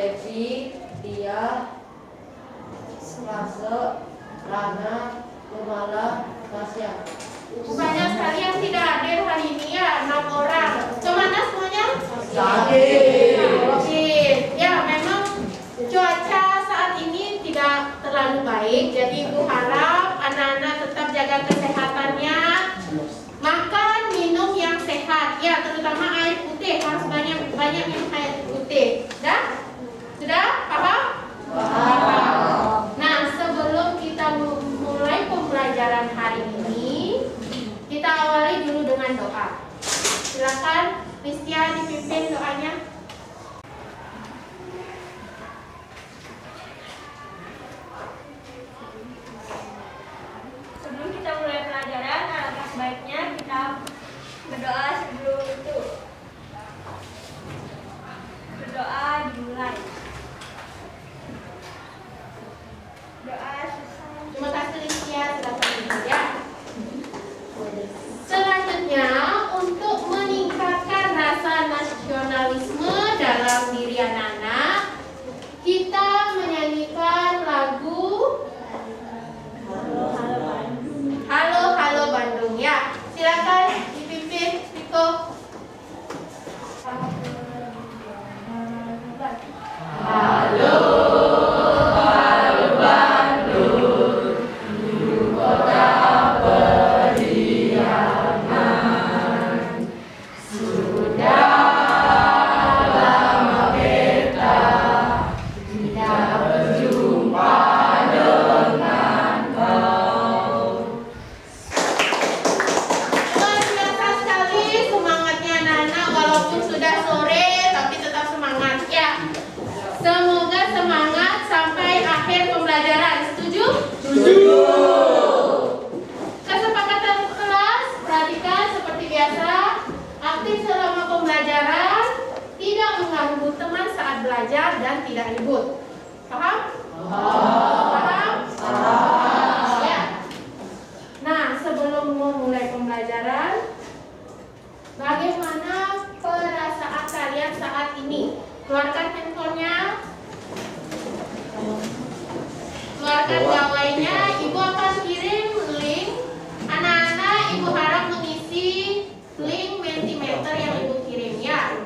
Devi, Dia, Selasa, Rana, Lumala, Tasya. Banyak sekali yang tidak hadir hari ini ya, 6 orang. Kemana semuanya? Sakit. Oke, ya memang cuaca saat ini tidak terlalu baik. Jadi Ibu harap anak-anak tetap jaga kesehatannya. Makan, minum yang sehat. Ya, terutama air putih. Harus banyak minum air putih. Sudah? Paham? Paham. Nah, sebelum kita mulai pembelajaran hari ini, kita awali dulu dengan doa. Silakan Kristia dipimpin doanya. Sebelum kita mulai pelajaran, alangkah sebaiknya kita berdoa sebelum itu. Berdoa dimulai. Doa selesai. Terima kasih Kristia sudah berbincang ya. Selanjutnya, untuk meningkatkan rasa nasionalisme dalam diri anak-anak, kita menyanyikan lagu Halo Halo Bandung ya. Silakan dipimpin Riko. Halo, halo Bandung, ibu kota periangan. Sudah lama beta tidak berjumpa dengan kau. Luar biasa sekali semangatnya anak-anak, walaupun sudah sore tapi tetap semangat ya. Semoga semangat sampai akhir pembelajaran. Setuju? Setuju. Kesepakatan kelas, perhatikan seperti biasa, aktif selama pembelajaran, tidak mengganggu teman saat belajar dan tidak ribut. Paham? Paham? Ya. Nah, sebelum memulai pembelajaran, bagaimana perasaan kalian saat ini? Keluarkan handphonenya, keluarkan gawainya. Ibu akan kirim link. Anak-anak, Ibu harap mengisi link Mentimeter yang Ibu kirim ya.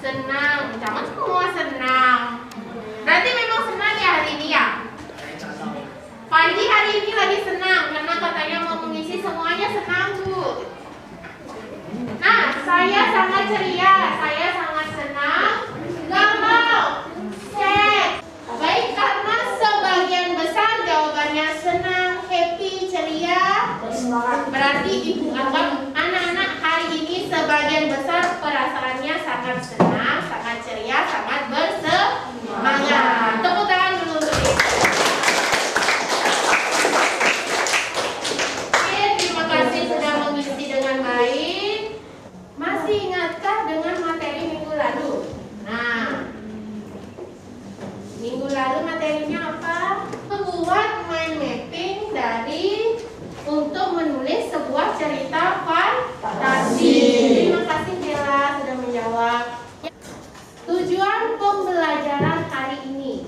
Senang, jangan semua senang. Berarti memang senang ya hari ini ya. Panji hari ini lagi senang karena katanya mau mengisi semuanya senang Bu. Nah, saya sangat ceria, saya sangat senang, galau, sad. Baik, karena sebagian besar jawabannya senang, happy, ceria, berarti Ibu anggap anak-anak hari ini sebagian besar perasaannya sangat senang, sangat ceria, sangat bersemangat. Tepuk tangan dulu untuk Ibu. Oke, terima kasih sudah mengisi dengan baik. Masih ingatkah dengan materi minggu lalu? Nah, minggu lalu materinya apa? Membuat mind mapping untuk menulis sebuah cerita fantasi. Terima kasih Bella sudah menjawab. Tujuan pembelajaran hari ini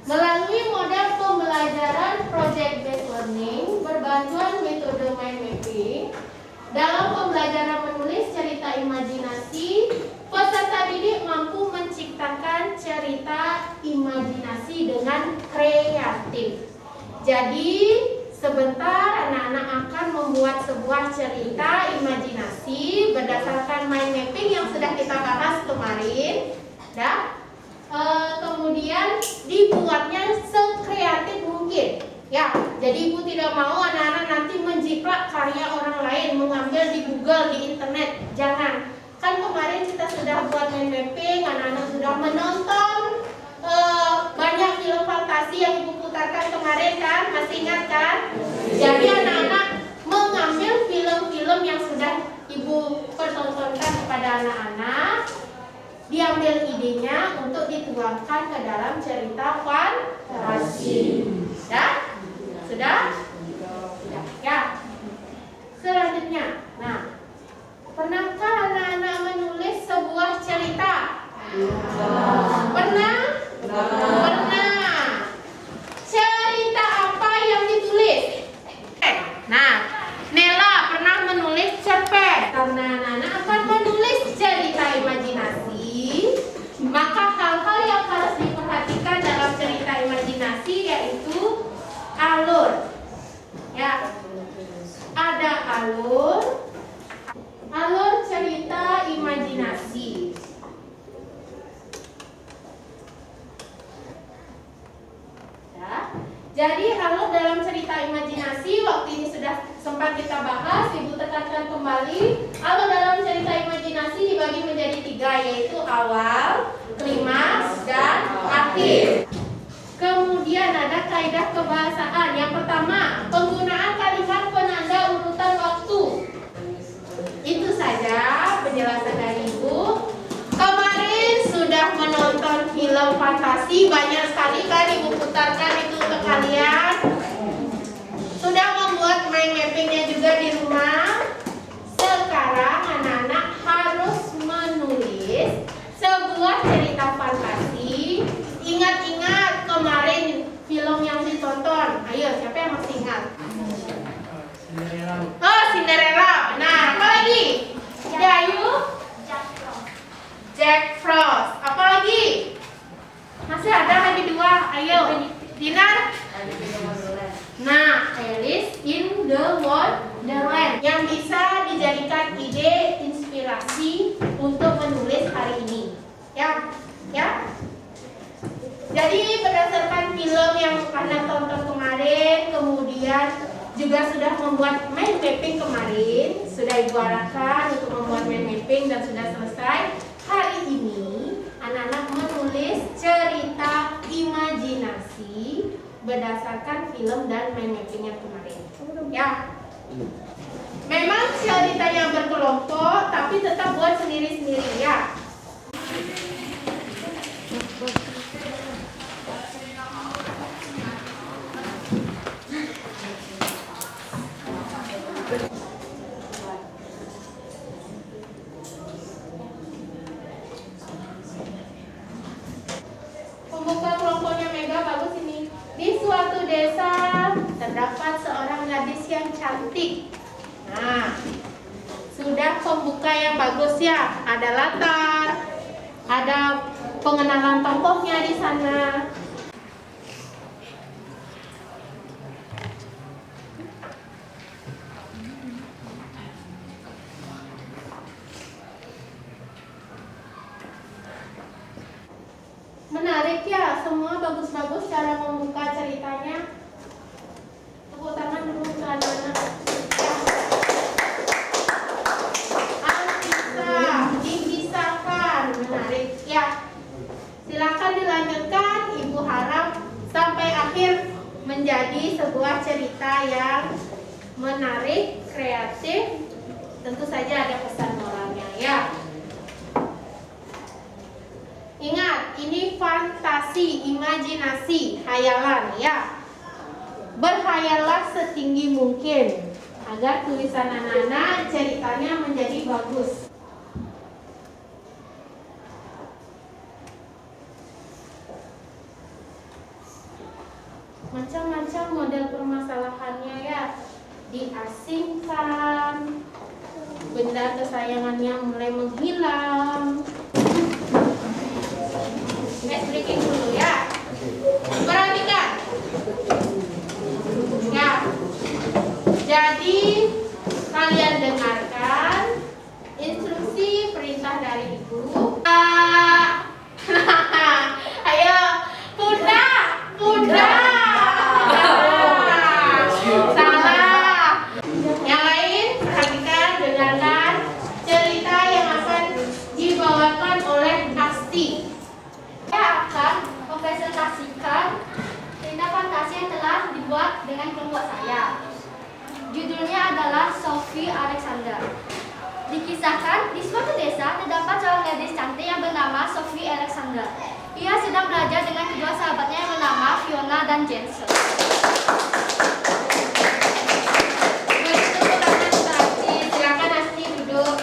melalui model pembelajaran project based learning berbantuan metode mind mapping. Dalam pembelajaran menulis cerita imajinasi, peserta didik mampu menciptakan cerita imajinasi dengan kreatif. Jadi, sebentar anak-anak akan membuat sebuah cerita imajinasi berdasarkan mind mapping yang sudah kita bahas kemarin. Kemudian dibuatnya sekreatif mungkin. Ya, jadi Ibu tidak mau anak-anak nanti menjiplak karya orang lain, mengambil di Google, di internet. Jangan. Kan kemarin kita sudah buat mind mapping, anak-anak sudah menonton banyak film fantasi yang Ibu putarkan kemarin kan? Masih ingat kan? Jadi anak-anak mengambil film-film yang sudah Ibu pertontonkan kepada anak-anak, diambil idenya untuk dituangkan ke dalam cerita fantasi. Sudah? Sudah. Ya. Selanjutnya, nah, pernahkah anak-anak menulis sebuah cerita? Jadi kalau dalam cerita imajinasi waktu ini sudah sempat kita bahas, Ibu tekankan kembali. Kalau dalam cerita imajinasi dibagi menjadi 3, yaitu awal, klimaks, dan akhir. Kemudian ada kaidah kebahasaan. Yang pertama, penggunaan kalimat penanda urutan waktu. Itu saja penjelasan dari Ibu. Kemarin sudah menonton film fantasi, banyak sekali kan Ibu putarkan itu untuk kalian. Sudah membuat mind mappingnya juga di rumah. Sekarang anak-anak harus menulis sebuah cerita fantasi. Ingat-ingat kemarin film yang ditonton. Ayo, siapa yang masih ingat? Oh, Cinderella. Nah, apa lagi? Dayu? Jack Frost. Apa lagi? Masih ada lagi 2. Ayo, Dinar. Nah, Alice in the Wonderland yang bisa dijadikan ide inspirasi untuk menulis hari ini. Ya. Jadi berdasarkan film yang Anda tonton kemarin, kemudian juga sudah membuat mind mapping kemarin, sudah Ibu arahkan untuk membuat mind mapping dan sudah selesai. Hari ini anak-anak menulis cerita imajinasi berdasarkan film dan mind mapping yang kemarin. Ya. Memang ceritanya berkelompok, tapi tetap buat sendiri-sendiri ya. Pembuka kelompoknya Mega bagus ini. Di suatu desa terdapat seorang gadis yang cantik. Nah, sudah pembuka yang bagus ya. Ada latar, ada pengenalan tokohnya di sana. Menarik ya, semua bagus-bagus cara membuka ceritanya. Tepuk tangan dulu untuk anak-anak. Dipisahkan, menarik ya. Silakan dilanjutkan. Ibu harap sampai akhir menjadi sebuah cerita yang menarik, kreatif. Tentu saja ada pesan moralnya ya. Ingat, ini fantasi, imajinasi, hayalan ya. Berhayallah setinggi mungkin agar tulisan anak-anak ceritanya menjadi bagus. Macam-macam model permasalahannya ya. Diasingkan, benda kesayangannya mulai menghilang. Ice breaking dulu ya. Perhatikan. Ya. Jadi kalian dengarkan instruksi perintah dari Ibu. Ayo, kuda. Salah. Yang lain, perhatikan, dengarkan cerita yang akan dibawakan oleh Asti. Saya akan mempresentasikan cerita fantasi yang telah dibuat dengan kelompok saya. Judulnya adalah Sophie Alexander. Dikisahkan, di suatu desa terdapat seorang gadis cantik yang bernama Sophie Alexander. Ia sedang belajar dengan kedua sahabatnya yang bernama Fiona dan Jensen. Silakan Asti duduk.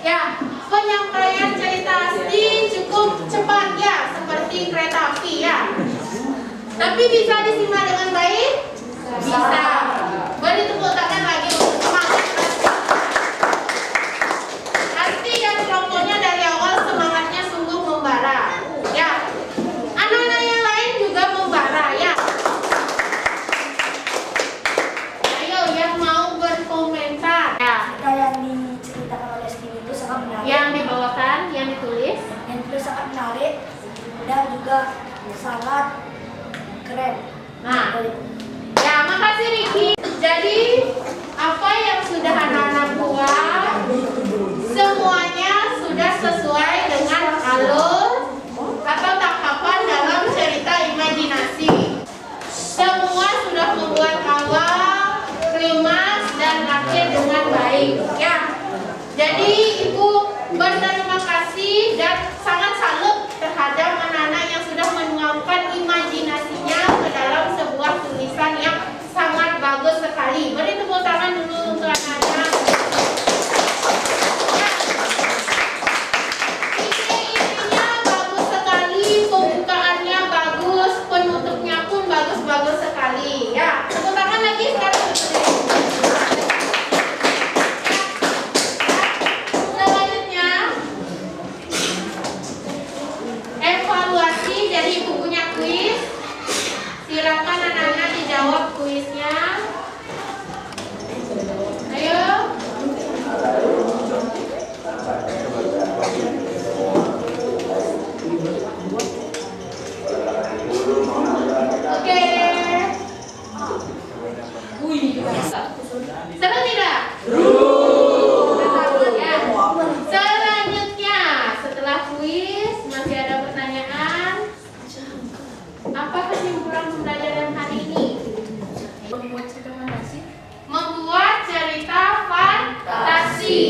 Ya, penyampaian cerita Asti cukup cepat ya, seperti kereta api ya. Tapi bisa disimak dengan baik? Bisa. Beri tepuk tangan lagi untuk semangat Asti dan kelompoknya. Dari awal semangatnya sungguh membara. Ya, anak-anak yang lain juga membara ya. Ayo yang mau berkomentar. Ya. Cerita yang diceritakan oleh Steve itu sangat menarik. Yang dibawakan, yang ditulis. Yang itu sangat menarik dan juga sangat keren. Nah, ya makasih Riki. Jadi apa yang sudah anak-anak buat semuanya sudah sesuai dengan alur atau tahapan dalam cerita imajinasi. Semua sudah membuat awal, klimaks, dan akhir dengan baik. Ya, jadi Ibu berterima kasih dan sangat salut terhadap anak-anak yang sudah menuangkan imajinasinya ke dalam sebuah tulisan yang sangat bagus sekali. Beri tepuk tangan dulu untuk anak-anak. Ya. Ide-idenya bagus sekali, pembukaannya bagus, penutupnya pun bagus-bagus sekali. Ya, tepuk tangan lagi sekarang. Selanjutnya evaluasi. Jadi Ibu punya kuis. Silakan anak-anak dijawab kuisnya. Ayo. Oke. Seru tidak? Ya. Selanjutnya, setelah kuis masih ada pertanyaan. Apa kesimpulan pembelajaran hari ini? Membuat cerita fantasi. Membuat cerita fantasi.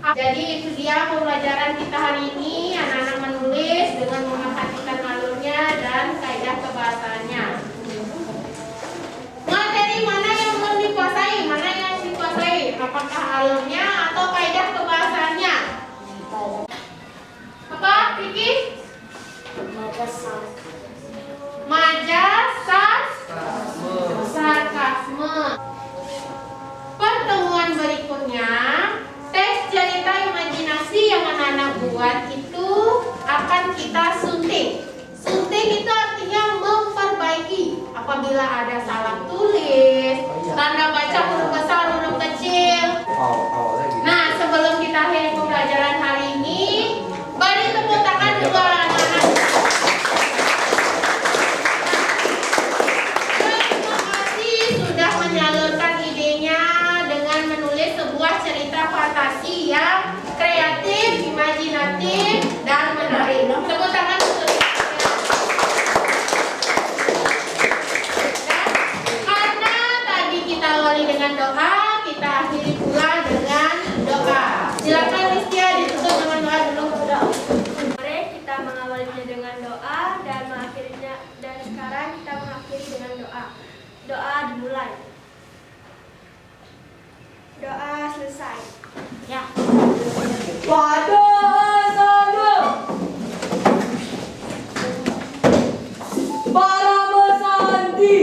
Jadi itu dia pembelajaran kita hari ini. Anak-anak menulis dengan memperhatikan alurnya dan kaidah kebahasaannya. Materi mana yang belum dikuasai? Mana yang dikuasai? Apakah alurnya atau kaidah kebahasaannya? Apa, Riki? Majasas, sarkasme. Pertemuan berikutnya, teks cerita imajinasi yang anak-anak buat itu akan kita sunting. Sunting itu artinya memperbaiki. Apabila ada salah tulis, tanda baca huruf besar, huruf kecil. Nah, sebelum kita akhiri pembelajaran hari ini, beri tepuk tangan juga anak-anak. Terima kasih sudah menyalurkan idenya dengan menulis sebuah cerita fantasi yang kreatif, imajinatif, dan menarik. Tepuk tangan untuk karena tadi kita awali dengan doa, kita akhiri pula dengan doa. Silakan Listia ditutup dengan doa dulu. Mari kita mengawalinya dengan doa dan mengakhirinya, dan sekarang kita mengakhiri dengan doa. Doa dimulai. Doa selesai. Ya. Pada sana para bersandi.